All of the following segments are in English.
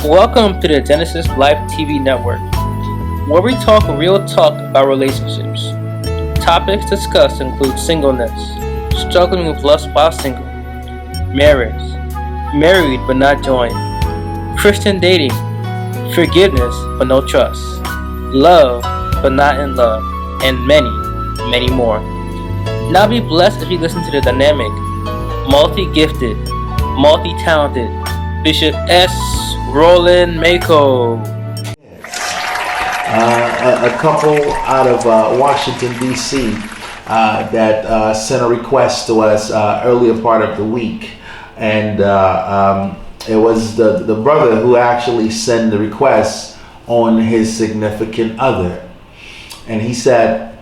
Welcome to the Genesis Life TV network, where we talk real talk about relationships. Topics discussed include singleness, struggling with lust while single, marriage, married but not joined, Christian dating, forgiveness but no trust, love but not in love, and many, many more. Now be blessed as you listen to the dynamic, multi-gifted, multi-talented Bishop S. Roland Mako. A couple out of Washington, D.C. That sent a request to us earlier part of the week. And it was the brother who actually sent the request on his significant other. And he said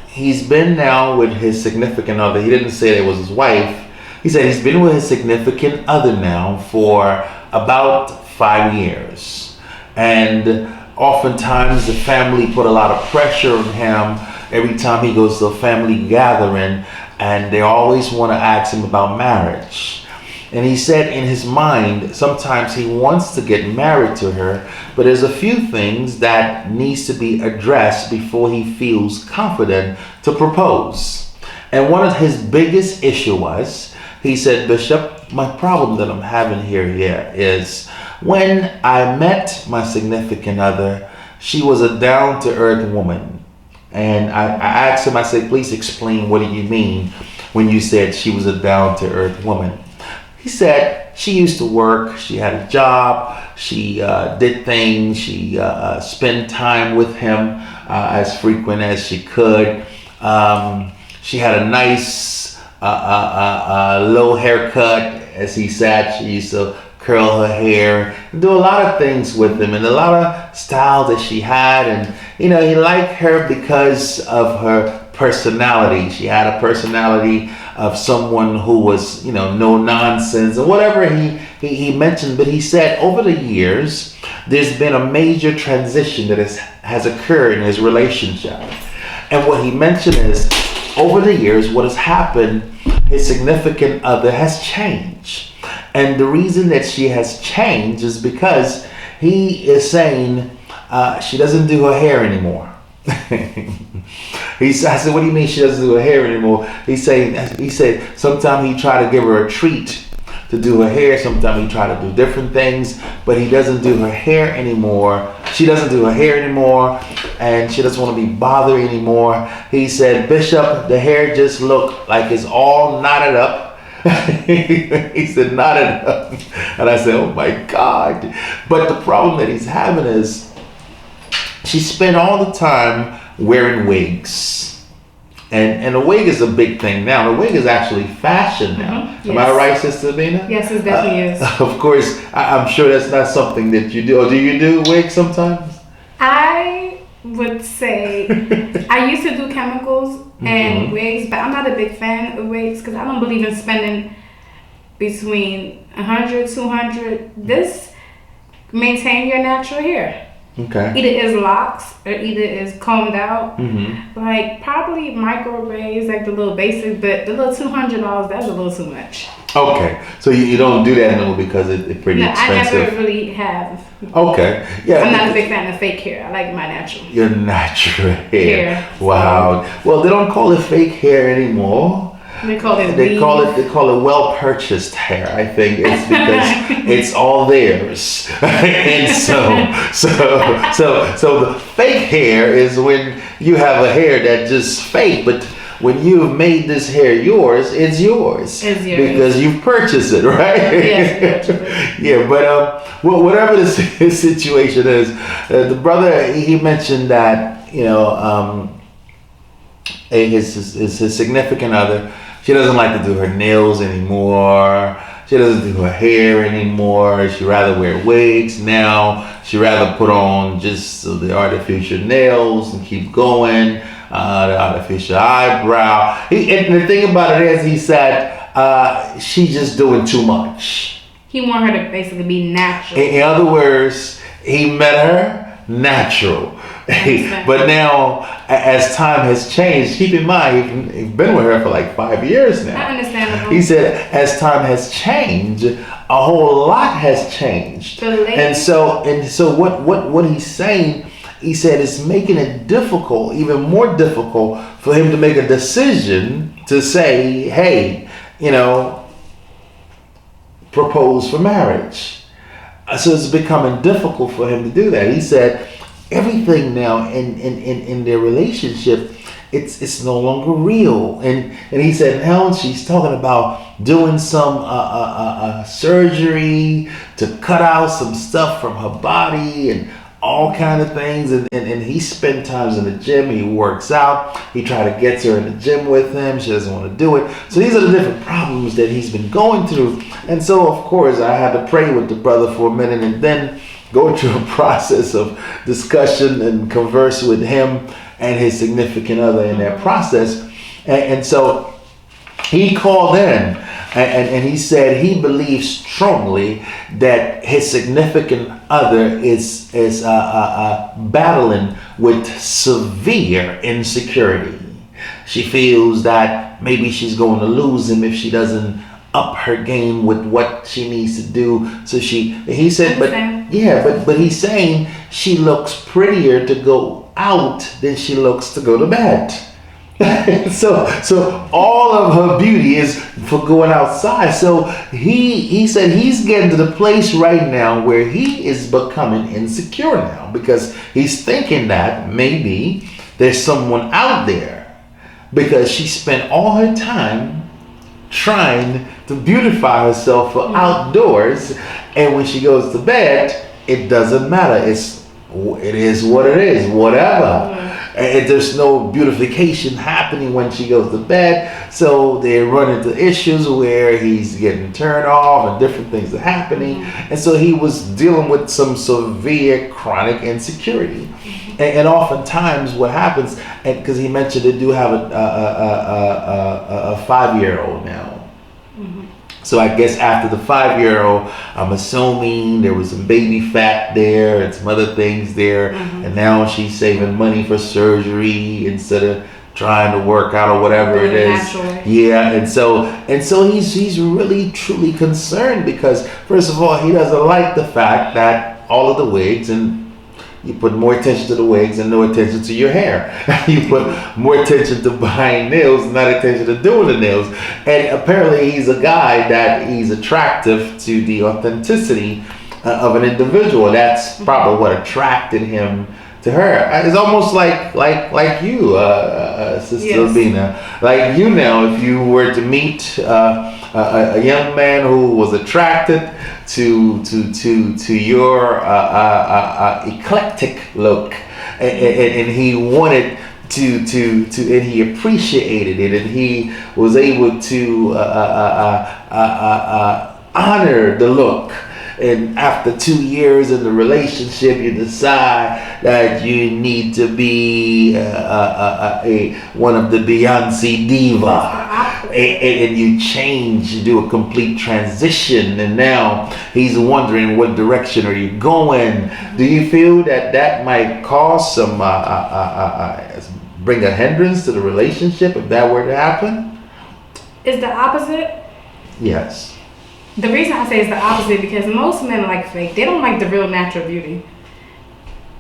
he's been now with his significant other. He didn't say it was his wife. He said he's been with his significant other now for about 5 years. And oftentimes the family put a lot of pressure on him every time he goes to a family gathering, and they always want to ask him about marriage. And he said in his mind, sometimes he wants to get married to her, but there's a few things that needs to be addressed before he feels confident to propose. And one of his biggest issue was, he said, Bishop, my problem that I'm having here is when I met my significant other, she was a down-to-earth woman. And I asked him, I said, please explain, what do you mean when you said she was a down-to-earth woman? He said she used to work, she had a job, she did things, she spent time with him as frequent as she could. She had a nice low haircut, as he said. She used to curl her hair, do a lot of things with him, and a lot of style that she had. And he liked her because of her personality. She had a personality of someone who was, no nonsense or whatever he mentioned. But he said over the years, there's been a major transition that has occurred in his relationship. And what he mentioned is, over the years, what has happened, his significant other has changed. And the reason that she has changed is because he is saying she doesn't do her hair anymore. I said, what do you mean she doesn't do her hair anymore? He said sometimes he tried to give her a treat to do her hair. Sometimes he tried to do different things, but he doesn't do her hair anymore. She doesn't do her hair anymore, and she doesn't want to be bothered anymore. He said, Bishop, the hair just look like it's all knotted up. He said, knotted up. And I said, oh my God. But the problem that he's having is she spent all the time wearing wigs. And a wig is a big thing now. The wig is actually fashion now. Mm-hmm. Yes. Am I right, Sister Bina? Yes, it definitely is. Of course, I'm sure that's not something that you do. Or do you do wigs sometimes? I would say I used to do chemicals and wigs, but I'm not a big fan of wigs because I don't believe in spending between $100, $200. This maintain your natural hair. Okay. Either is locks or either is combed out. Mm-hmm. Like probably micro braids, like the little basic, but the little $200, that's a little too much. Okay, so you don't do that anymore because it's pretty expensive. I never really have. Okay, yeah. I'm not a big fan of fake hair. I like my natural. Your natural hair. Wow. Well, they don't call it fake hair anymore. They call it. They call it well purchased hair. I think it's because it's all theirs, and so the fake hair is when you have a hair that just fake, but when you've made this hair yours, it's yours. It's yours. Because you've purchased it, right? Yes. Yeah, but whatever the situation is, the brother, he mentioned that, his significant other, she doesn't like to do her nails anymore. She doesn't do her hair anymore. She rather wear wigs now. She rather put on just the artificial nails and keep going. The artificial eyebrow. And the thing about it is, he said she's just doing too much. He want her to basically be natural. In other words, he met her natural. But now, as time has changed, keep in mind, he's been with her for like 5 years now. Understandable. He said, as time has changed, a whole lot has changed. And so what he's saying, he said, it's making it difficult, even more difficult for him to make a decision to say, hey, propose for marriage. So it's becoming difficult for him to do that. He said everything now in their relationship, it's no longer real. And he said now she's talking about doing some surgery to cut out some stuff from her body and all kind of things, and he spent times in the gym. He works out. He tried to get her in the gym with him. She doesn't want to do it. So these are the different problems that he's been going through. And so, of course, I had to pray with the brother for a minute and then go through a process of discussion and converse with him and his significant other in that process. And so he called in and he said he believes strongly that his significant other is battling with severe insecurity. She feels that maybe she's going to lose him if she doesn't up her game with what she needs to do. So he said, but he's saying she looks prettier to go out than she looks to go to bed. So all of her beauty is for going outside. So he said he's getting to the place right now where he is becoming insecure now, because he's thinking that maybe there's someone out there, because she spent all her time trying to beautify herself for outdoors, and when she goes to bed, it doesn't matter. It is what it is, whatever. And there's no beautification happening when she goes to bed. So they run into issues where he's getting turned off and different things are happening. And so he was dealing with some severe chronic insecurity. And oftentimes what happens, and because he mentioned they do have a 5-year-old now. So I guess after the 5-year-old, I'm assuming there was some baby fat there and some other things there. And now she's saving money for surgery instead of trying to work out or whatever it is. Naturally. Yeah, and so he's really truly concerned, because first of all, he doesn't like the fact that all of the wigs, and you put more attention to the wigs and no attention to your hair. You put more attention to buying nails, not attention to doing the nails. And apparently he's a guy that he's attractive to the authenticity of an individual. That's probably what attracted him to her. It's almost like you, Sister Albina. Like you now, if you were to meet a young man who was attracted to your eclectic look, and he wanted to and he appreciated it, and he was able to honor the look. And after 2 years in the relationship, you decide that you need to be one of the Beyonce diva. And you change, you do a complete transition, and now he's wondering what direction are you going. Do you feel that might cause some bring a hindrance to the relationship if that were to happen? It's the opposite. Yes. The reason I say it's the opposite, because most men like fake. They don't like the real natural beauty.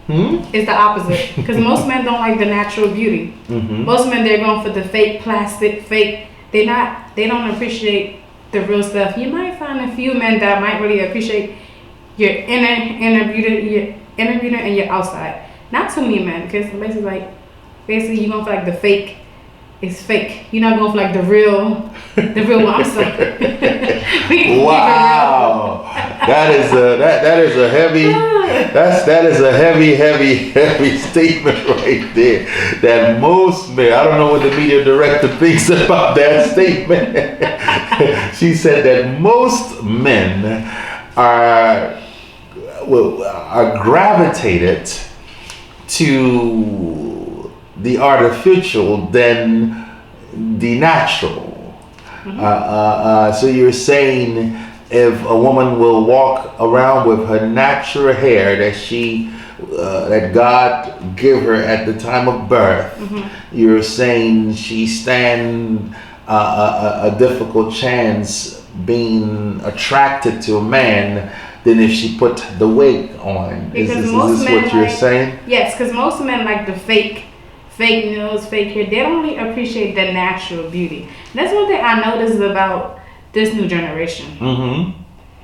It's the opposite, because most men don't like the natural beauty. Most men, they're going for the fake plastic, fake. They don't appreciate the real stuff. You might find a few men that might really appreciate your inner beauty and your outside. Not too many men, because basically you're going for like the fake. It's fake. You're not going for like the real one. I'm sorry. Wow, that is a heavy statement right there. That most men, I don't know what the media director thinks about that statement. She said that most men are gravitated to the artificial than the natural. So you're saying if a woman will walk around with her natural hair that God give her at the time of birth, you're saying she stand a difficult chance being attracted to a man than if she put the wig on. Is this what you're saying? Yes, because most men like the fake nails, fake hair. They don't really appreciate the natural beauty. That's one thing I noticed about this new generation.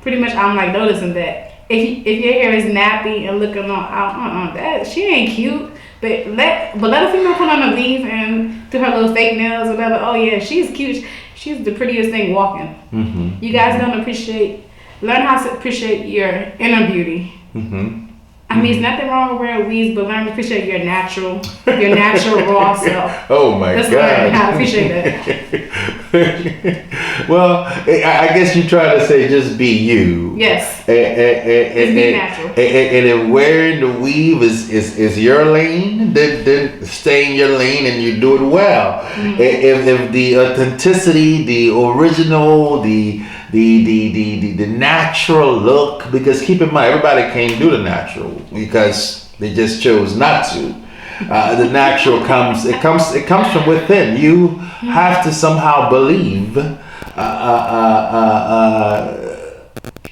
Pretty much, I'm like noticing that if your hair is nappy and looking on, that she ain't cute. But let a female put on a weave and do her little fake nails, or whatever. Oh yeah, she's cute. She's the prettiest thing walking. You guys don't learn how to appreciate your inner beauty. I mean, there's nothing wrong with wearing weaves, but learn to appreciate your natural raw self. Oh my God! Learn how to appreciate that. Well, I guess you try to say just be you. Yes. And be natural. And if wearing the weave is your lane, then stay in your lane and you do it well. If the authenticity, the original, the natural look, because keep in mind, everybody can't do the natural because they just chose not to. The natural comes from within. You have to somehow believe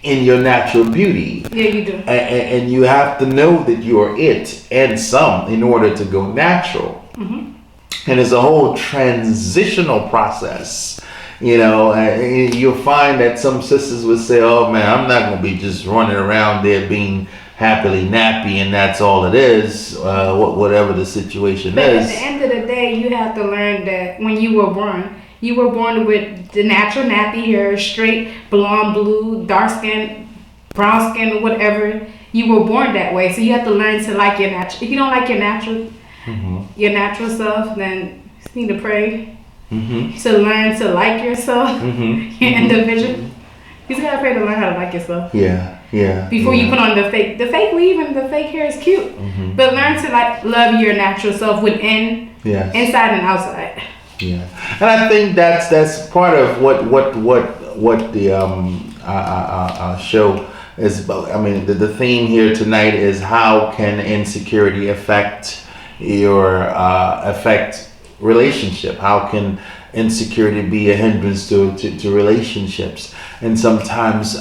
in your natural beauty. Yeah, you do. And you have to know that you are it and some in order to go natural. And it's a whole transitional process. You know, you'll find that some sisters would say, oh man, I'm not going to be just running around there being happily nappy and that's all it is, whatever the situation is. At the end of the day, you have to learn that when you were born with the natural nappy hair, straight, blonde, blue, dark skin, brown skin, whatever. You were born that way. So you have to learn to like your natural. If you don't like your natural self, then you just need to pray. To learn to like yourself, your individual. You just gotta pray to learn how to like yourself. Yeah. Before you put on the fake weave and the fake hair is cute, but learn to love your natural self within, inside and outside. Yeah, and I think that's part of what the show is about. I mean, the theme here tonight is how can insecurity affect relationship? How can insecurity be a hindrance to relationships? And sometimes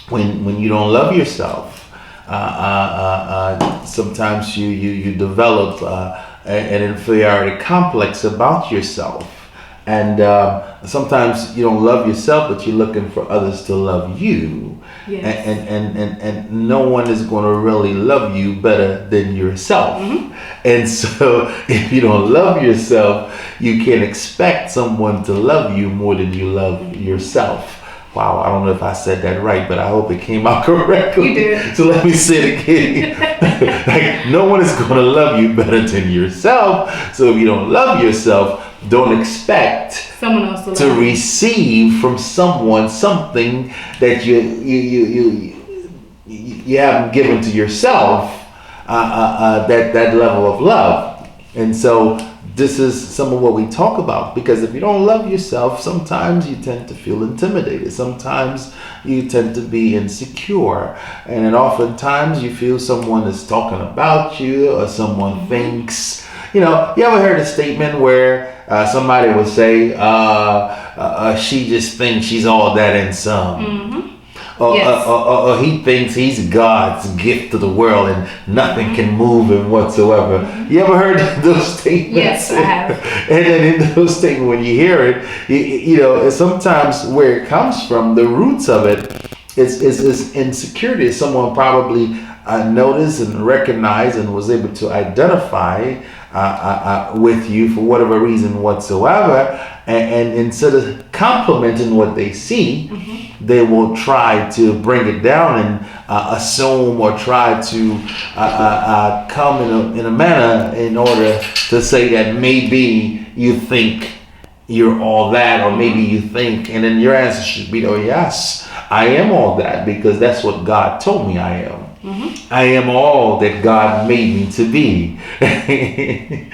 when you don't love yourself, sometimes you develop an inferiority complex about yourself. And sometimes you don't love yourself, but you're looking for others to love you. Yes. And no one is going to really love you better than yourself. And so if you don't love yourself, you can't expect someone to love you more than you love yourself. Wow, I don't know if I said that right, but I hope it came out correctly. You did. So let me say it again. Like, no one is going to love you better than yourself. So if you don't love yourself, don't expect someone else to receive from someone something that you haven't given to yourself, that level of love. And so this is some of what we talk about, because if you don't love yourself, sometimes you tend to feel intimidated. Sometimes you tend to be insecure. And then oftentimes you feel someone is talking about you, or someone thinks, you ever heard a statement where somebody would say, she just thinks she's all that and some. Or he thinks he's God's gift to the world and nothing can move him whatsoever. You ever heard those statements? Yes, I have. And then in those statements, when you hear it, sometimes where it comes from, the roots of it is insecurity. Someone probably noticed and recognized and was able to identify with you for whatever reason whatsoever, and instead of complimenting what they see, they will try to bring it down and assume or try to come in a manner in order to say that maybe you think you're all that, or maybe you think, and then your answer should be, oh yes, I am all that, because that's what God told me I am. I am all that God made me to be. Then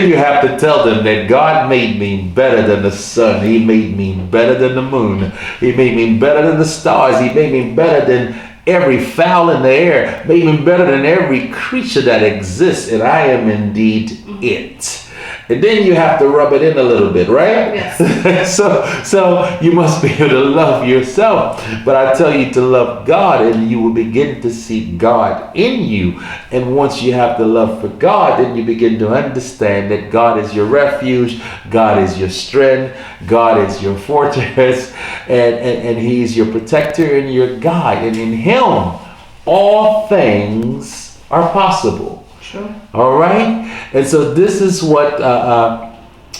you have to tell them that God made me better than the sun. He made me better than the moon. He made me better than the stars. He made me better than every fowl in the air. Made me better than every creature that exists. And I am indeed it. And then you have to rub it in a little bit, right? Yes. so you must be able to love yourself. But I tell you to love God, and you will begin to see God in you. And once you have the love for God, then you begin to understand that God is your refuge, God is your strength, God is your fortress, and He is your protector and your guide. And in Him, all things are possible. Sure. All right, and so this is what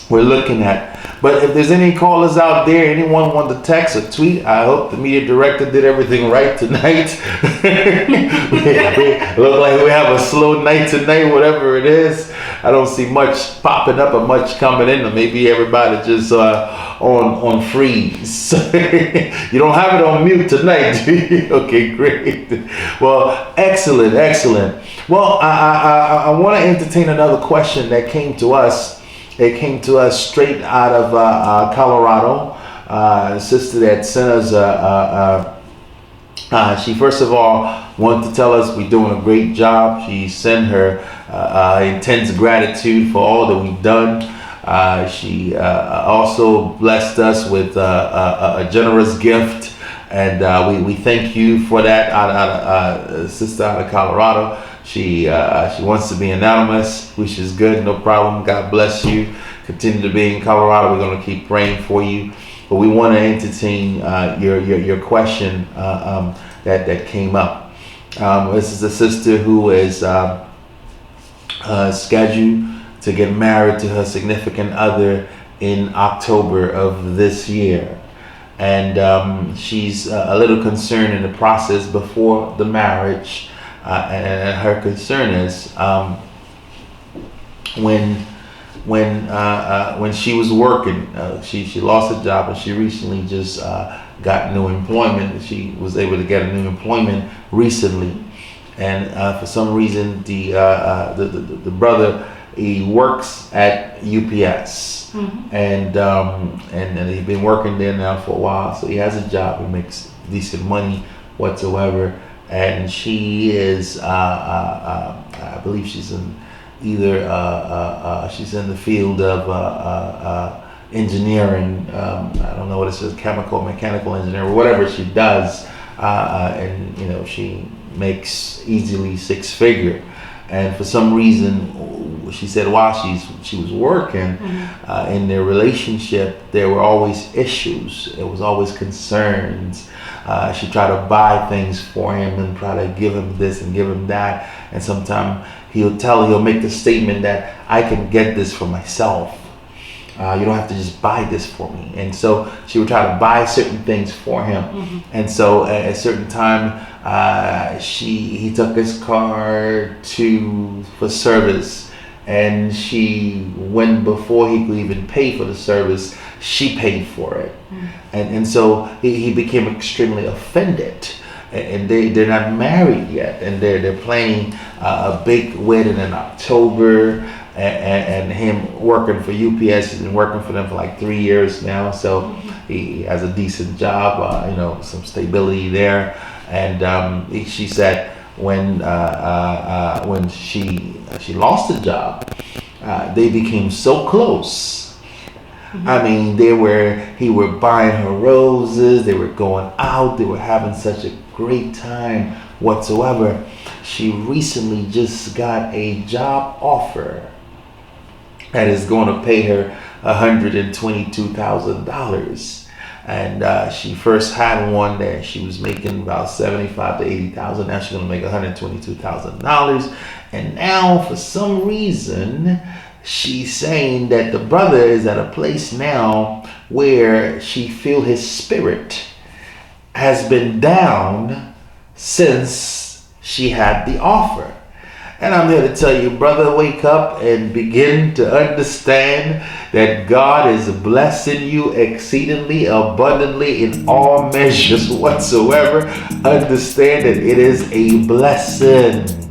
we're looking at. But if there's any callers out there, anyone want to text or tweet, I hope the media director did everything right tonight. we look like we have a slow night tonight, whatever it is. I don't see much popping up or much coming in, or maybe everybody just on freeze. You don't have it on mute tonight, do you? Okay, great. Well, excellent. Well, I want to entertain another question that came to us. It came to us straight out of Colorado. A sister that sent us, she first of all wanted to tell us we're doing a great job. She sent her intense gratitude for all that we've done. She also blessed us with a generous gift. And we thank you for that, sister out of Colorado. She wants to be anonymous, which is good, no problem. God bless you. Continue to be in Colorado. We're going to keep praying for you. But we want to entertain your question that came up. This is a sister who is scheduled to get married to her significant other in October of this year. And she's a little concerned in the process before the marriage. And her concern is when she was working, she lost her job, and she recently just got new employment. She was able to get a new employment recently, and for some reason the brother, he works at UPS, and he's been working there now for a while, so he has a job. He makes decent money whatsoever. And she is, I believe she's in she's in the field of engineering. I don't know what it says, mechanical engineering, whatever she does. And she makes easily six-figure. And for some reason, she said while she was working in their relationship, there were always issues. There was always concerns. She tried to buy things for him and try to give him this and give him that. And sometimes he'll make the statement that I can get this for myself. You don't have to just buy this for me. And so she would try to buy certain things for him. And so at a certain time, he took his car for service, and when before he could even pay for the service, she paid for it. And so he became extremely offended. And they're not married yet, and they're planning a big wedding in October. And him working for UPS, he's been working for them for like 3 years now, so he has a decent job, some stability there. And she said when she lost the job, they became so close. I mean, he were buying her roses, they were going out, they were having such a great time whatsoever. She recently just got a job offer that is going to pay her $122,000. And she first had one that she was making about $75,000 to $80,000. Now she's going to make $122,000. And now, for some reason, she's saying that the brother is at a place now where she feel his spirit has been down since she had the offer. And I'm here to tell you, brother, wake up and begin to understand that God is blessing you exceedingly abundantly in all measures whatsoever. Understand that it is a blessing.